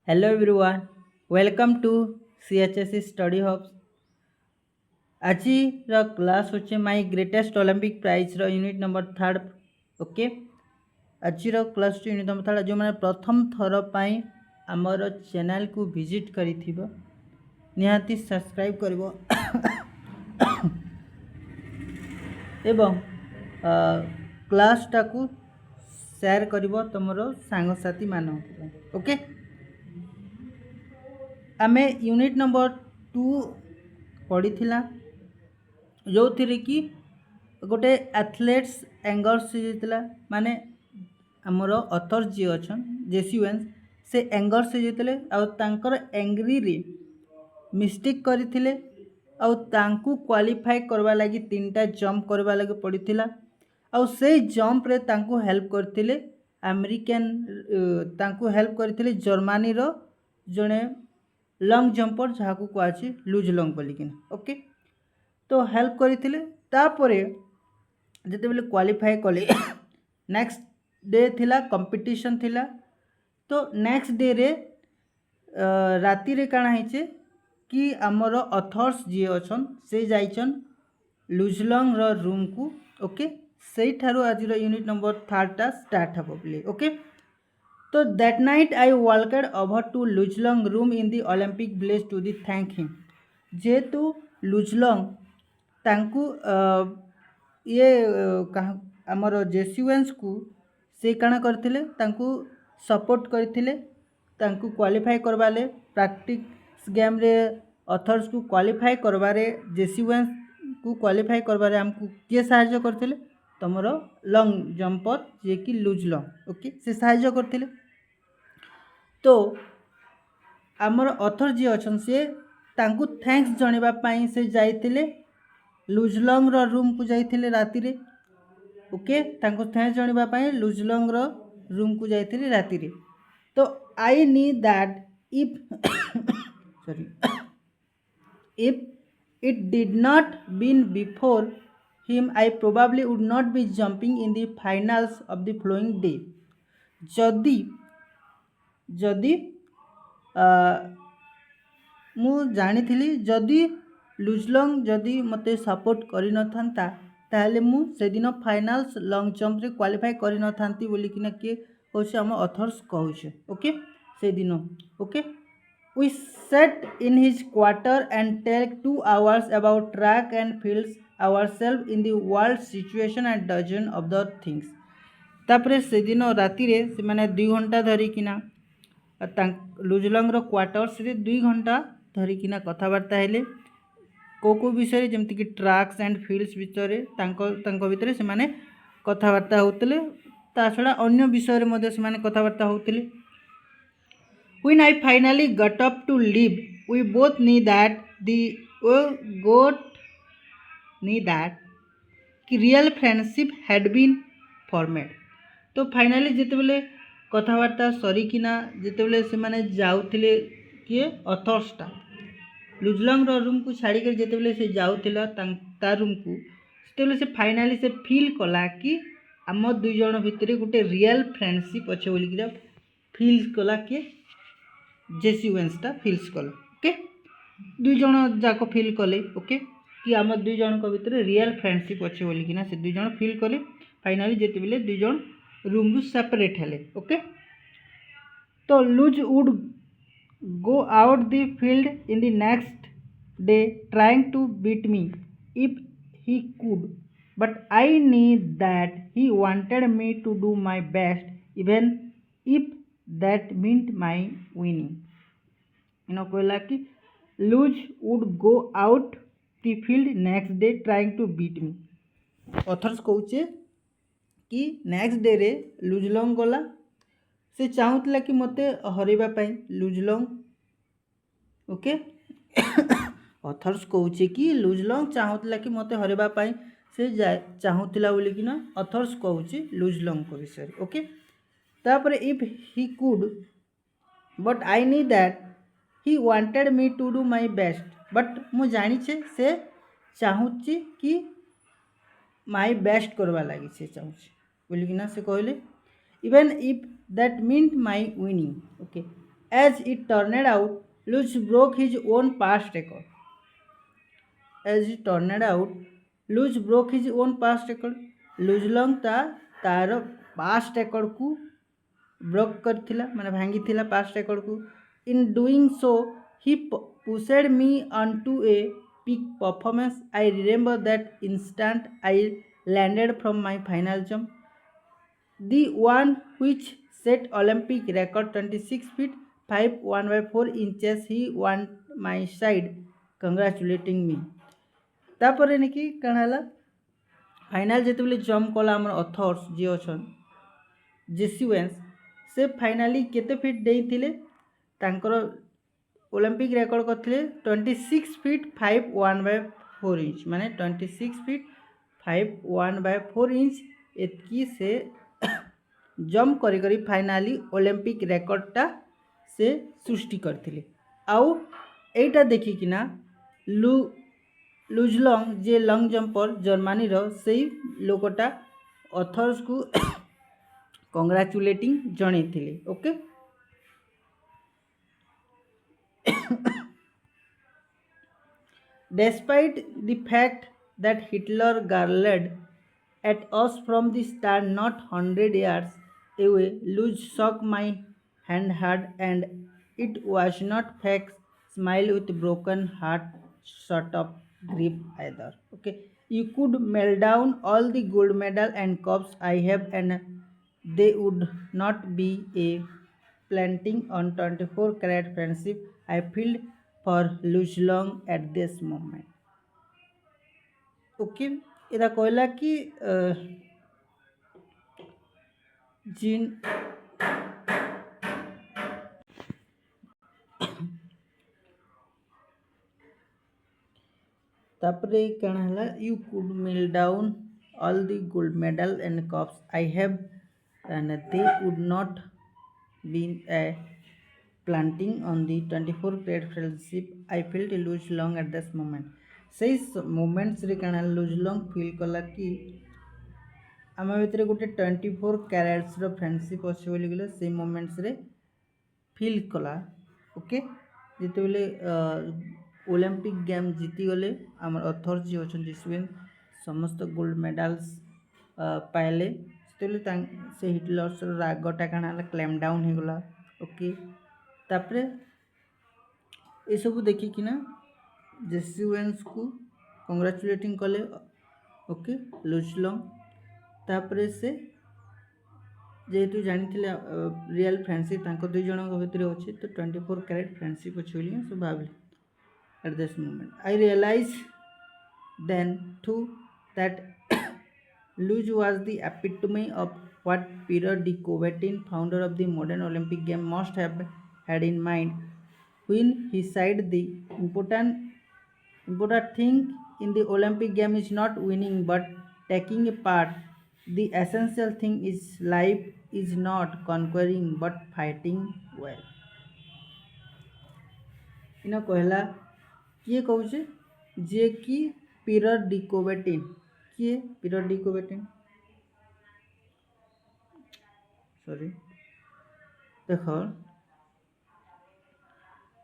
Hello everyone, welcome to CHSC Study Hubs. ଆଜିର class ହେଉଛି my greatest Olympic ପ୍ରାଇଜ୍ର unit number 3 okay. ଆଜିର class unit number 3 ଯେଉଁମାନେ ପ୍ରଥମ ଥର ପାଇଁ ଆମର ଚ୍ୟାନେଲକୁ ଭିଜିଟ୍ କରିଥିବ ନିହାତି ସବସ୍କ୍ରାଇବ୍ କରିବ ଏବଂ କ୍ଲାସ୍ଟାକୁ ସେୟାର କରିବ ତୁମର ସାଙ୍ଗସାଥିମାନଙ୍କୁ ଓକେ। आमे यूनिट नंबर 2 पढ़ी जो थी कि गोटे एथलेट्स एंगर से माने आमर अथर जी अच्छा जेसी वेन्स से एंगर से जेते आर एंग्री रे मिस्टेक करथिले आउ तांकू क्वालिफाई करवा लगी 3टा जंप करवा लगी पड़ीथिला आउ से जंप रे तांकू हेल्प करथिले अमेरिकन तांकू हेल्प करथिले जर्मनी रो जने लंग जंपर जहाँ को कहुच्छे लुज लंग बोलिकिना ओके। तो हेल्प करते जिते बेले क्वालिफाई कले नेक्स्ट डे थिला कंपटीशन थिला। तो नेक्स्ट डे रे राति रे काना है कि आमर अथर्स जी अच्छन से जाइछन लुजलंग रो रूम को ओके। से ठारू आज यूनिट नंबर 3 टा स्टार्ट हम बोली ओके। तो that night I walked over to Lujlong room in the Olympic Village to the thank him. जेहेतु लुजलंग तांकू ये आमर जेसीवेन्स को से काना करथिले तांकू सपोर्ट करथिले तांकू क्वालिफाई करवाले प्रैक्टिस गेम रे अथर्स को क्वालिफाई करवारे जेसीवेन्स को क्वालिफाई करवारे हमको किए सहायता करथिले तमर लंग जंपर जे कि लुजलंग ओके से सहायता करथिले। तो आमर अथर जी अच्छन से तांकू थैंक्स जणवा पाई से जाइतिले लुजलंग रो रूम को जाइतिले राति रे ओके। तांकू थैंक्स जणवा पाई लुजलंग रो रूम को जाइतिले राति रे। तो I knew that if sorry if it did not been before him I probably would not be jumping in the finals of the following day. जदि जदि मु जानी जदि लुजलंग जदि मते सपोर्ट करि न थांता ताले मु से दिन फाइनल्स लॉन्ग जंप रे क्वालिफाई करि न थांती बोली कि ना के कहउछ हम अथर्स कहउछ ओके से दिन okay. We sat in his quarter and take 2 hours about track and fields ourselves in the world situation and dozen of the things. तापरे से दिन राति रे से माने 2 घंटा धरी किना लुजलंग रो क्वार्टर्स रे 2 घंटा धरिकिना कथबार्ता हेले को विषय जमती कि ट्रैक्स एंड फील्ड्स विषय तांको भितर से माने कथबार्ता होतले ता छड़ा अन्य विषय रे मध्ये से माने कथबार्ता होतले। When I finally got up to leave, we both knew that कि real friendship had been formed. तो फाइनाली जितेबले कथबार्ता सरीकिना जितेबले से माने जाउथिले किए अथर्सटा लुजलंग रो रूम को छाड़ी कर जितेबले से जाउथिला ता रूम को जितेबले से फाइनाली से फील कला कि आम दुई जन भितर गोटे रियल फ्रेंडशिप अच्छे बोली कि फील कला कि जेसी वेन्सटा फील्स कला ओके। दुई जन जाक फील कले ओके कि आम दुई जन भितर रियल फ्रेंडशिप अच्छे बोली कि से दुई जन फील कले फाइनाली जितेबले दुई जन रूम रु सेपरेट हेले ओके। तो लुज would go out the field in the next day trying to beat me if he could, but I knew that he wanted me to do my best even if that meant my winning. कहला कि लुज would go out the field next day trying to beat me। Others कहूचे कि next day रे लुजलंग गला से चाहूला कि मते हरैबा पाई लुजलंग ओके। अथर्स कहूचे कि लुजलंग चाहूला कि मते हरैबा पाई से चाहूला बोली कि ना अथर्स कहूचे लुजलंग को विषय ओके। तापर if he could but I knew that he wanted me to do my best but मु जानी छे से चाहूची कि माय बेस्ट करवा लगी से चाहूची बोली कि ना से कहले even if that meant my winning okay. As it turned out, Lutz broke his own past record. As it turned out, Lutz broke his own past record. Luz Long ତାର ପାଷ୍ଟ ରେକର୍ଡ଼କୁ ବ୍ରୋକ୍ କରିଥିଲା ମାନେ ଭାଙ୍ଗିଥିଲା ପାଷ୍ଟ ରେକର୍ଡ଼କୁ in doing so he pushed me on to a peak performance I remember that instant I landed from my final jump the one which set Olympic record 26 feet 5 1 by 4 inches. He won my side congratulating me. तापर निकी कण हला final जेतेबेले jump कला हमर others जे अछन जेसी veins से finally केते feet देइथिले तांकर Olympic record करथिले 26 feet 5 1 by 4 inch माने 26 फीट 5 1 by 4 इंच एतकी से जंप करी करी फाइनाली ओलंपिक रेकॉर्डटा से सृष्टि करथिले आउ एटा देखिकिना लुजलंग जे लंग जंपर जर्मनी रो सेही लोकटा अथर्स को कंग्रेचुलेटिंग जणैथिले okay despite the fact that Hitler gargled at us from the start not 100 yards away, Luz shook my hand hard and it was not fake smile with broken heart sort of grip either. Okay, you could melt down all the gold medal and cups I have and they would not be a planting on 24 carat friendship I feel for Luz long at this moment. Okay एदा कहला कि जिन तापरे कण हला you could melt down all the gold medal and cups I have and they would not been a planting on the 24 carat friendship I felt lose long at this moment. से moments रे कण लुज lung feel कला कि आम भितर गोटे 24 crates रो friendship अच्छे बोली गले से मोमेंट्स रे फील कला ओके जिते बेले ओलंपिक गेम जीती गले आम अथर जी अच्छा जिसवेन समस्त गोल्ड मेडल्स पाइले से हिटलर्स रागटा कण क्लेम डाउन हो गला ओके तापरे ये सब देखिकिना जेसी वेन्स को कंग्रेचुलेटिंग कले ओके लुजलंग तापरे से जेहेतु जानी रियल फ्रेंडशिप तांको दुई जन भितर अच्छे तो 24 कैरेट फ्रेंडशिप अच्छे बोली सो भाविली at this moment I realise then to that Luz was the epitome of what Pierre de Coubertin, founder of the modern Olympic game, must have had in mind when he said the important thing in the Olympic game is not winning but taking a part. The essential thing is life is not conquering but fighting well. इन कहला किए कहूचे जे कि Pierre de Coubertin किए Pierre de Coubertin sorry देख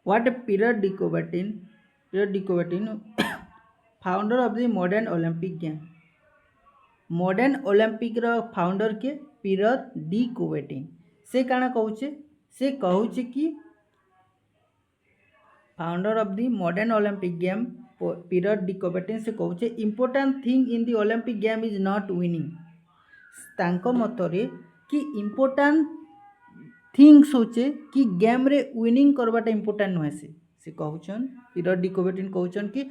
what Pierre de Coubertin founder of the modern Olympic game modern Olympic रो founder के पीयर डी कोबेटिन से काना कहूचे से कहूचे कि founder of the modern Olympic game Pierre de Coubertin से कहूचे important thing in the Olympic game is not winning तांको मतरे कि इम्पोर्टेंट थिंग्स होचे कि गेम रे विनिंग करवाटा इम्पोर्टेंट नुहे से कहूचन पीयर डी कोबेटिन कहूचन कि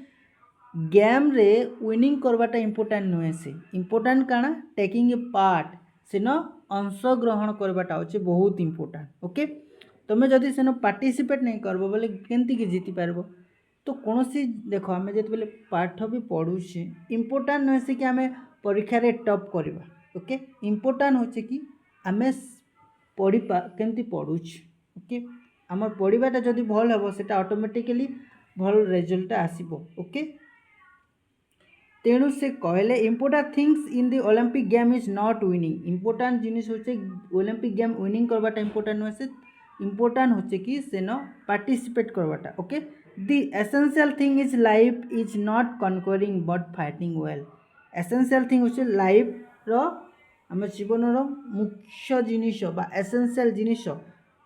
गेम रे विनिंग करवाटा इम्पोर्टेंट नुहे से इम्पोर्टेंट काना टेकिंग ए पार्ट सेन अंशग्रहण करवाटा होचे बहुत इम्पोर्टेंट ओके तुम जदि सेन पार्टिसिपेट नहीं करबो बोले केंती कि जीति पारबो तो कौन सी देख आम जो बेले पाठ भी पढ़ुचे इम्पोर्टाट नुहे से कि आम परीक्षा रे टॉप करवा ओके इम्पोर्टाट होचे कि आम पढ़ा केमती पढ़ुचे ओके आम पढ़ाटा जदि भल हम से ऑटोमेटिकली भल रिजल्ट आसब ओके तेणु से कहले important things in the Olympic game is not winning important जिनिस होचे ओलंपिक गेम विनिंग करवाटा इम्पोर्टेंट नुहे से इम्पोर्टाट होचे कि सेन पार्टिसिपेट करवाटा okay the essential thing is life is not conquering but fighting well essential thing होचे लाइफ रो आम जीवन मुख्य जिनिस बा एसेंशियल जिनिस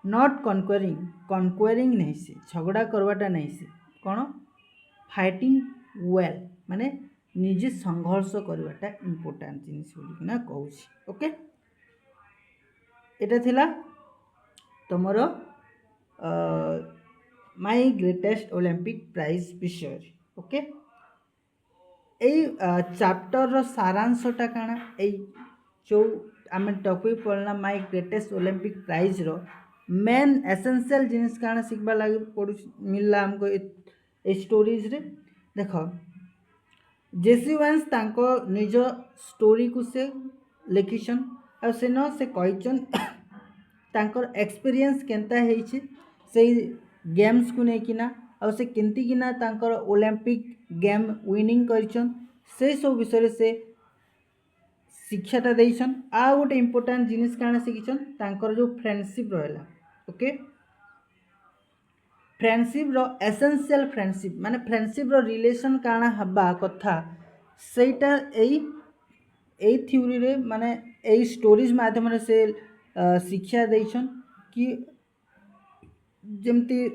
नॉट कनक्वरिंग नहीं से झगड़ा करवाटा नहीं से कौन फाइटिंग वेल माने निजे संघर्ष करवाटा इम्पोर्टाट जिनिस बोलिकिना कहूँ ओके एटा थिला तुमर माय ग्रेटेस्ट ओलंपिक प्राइज विषय ओके चैप्टर रो सारांशटा काना जो आम टॉपिक पढ़ना माय ग्रेटेस्ट ओलंपिक प्राइज रो मेन एसेंशियल जिनिस काना सीखबा लगे पड़ मिलला हमको ए स्टोरीज रे देख जेसी वांस तांको निज स्टोरी को से लिखिछन आ सेन से कहिछन तांकर एक्सपीरियंस केनता हेछि से गेम्स को लेकिना आ से केंती किना तांकर ओलंपिक गेम विनिंग करिछन से सब विषय से शिक्षाटा देइछन आ गोटे इम्पोर्टाट जिनिस काना शिखिछन तांकर जो फ्रेंडशिप रहला ओके फ्रेंडशिप रो एसेंशियल फ्रेंडशिप माने फ्रेंडशिप रो रिलेशन काना हबा कथा सेटा एई थ्योरी रे माने एई स्टोरीज माध्यम रे से शिक्षा देइछन कि जेमती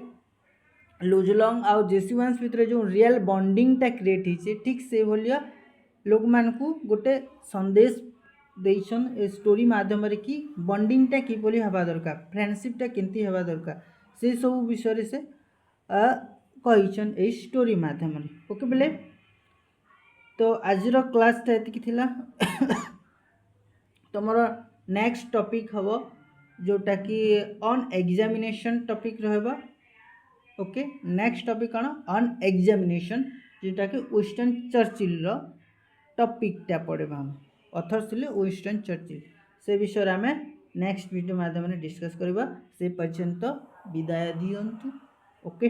लुजलंग आउ जेसी वांस भितर जो रियल बॉन्डिंगटा क्रिएट होइछे ठीक से भलिया लोक मानकू गोटे संदेश देइछन ए स्टोरी माध्यम रे कि बॉन्डिंगटा किपरि हबा दरकार फ्रेंडशिपटा केंती हबा दरकार से सब विषय से कहिछन ए स्टोरी माध्यम रे ओके बेले तो आजिर क्लासटा एतिकी थिला तुमर नेक्स्ट टॉपिक हबो जोटा कि ऑन एग्जामिनेशन टॉपिक रहबा ओके नेक्स्ट टॉपिक कौन ऑन एग्जामिनेशन जोटा कि विंस्टन चर्चिल रो टॉपिकटा पढ़ेबा हम ऑथर थिले विंस्टन चर्चिल से विषय आम नेक्स्ट वीडियो माध्यम डिस्कस करबा से पर्यंत विदाय दियंतु ओके।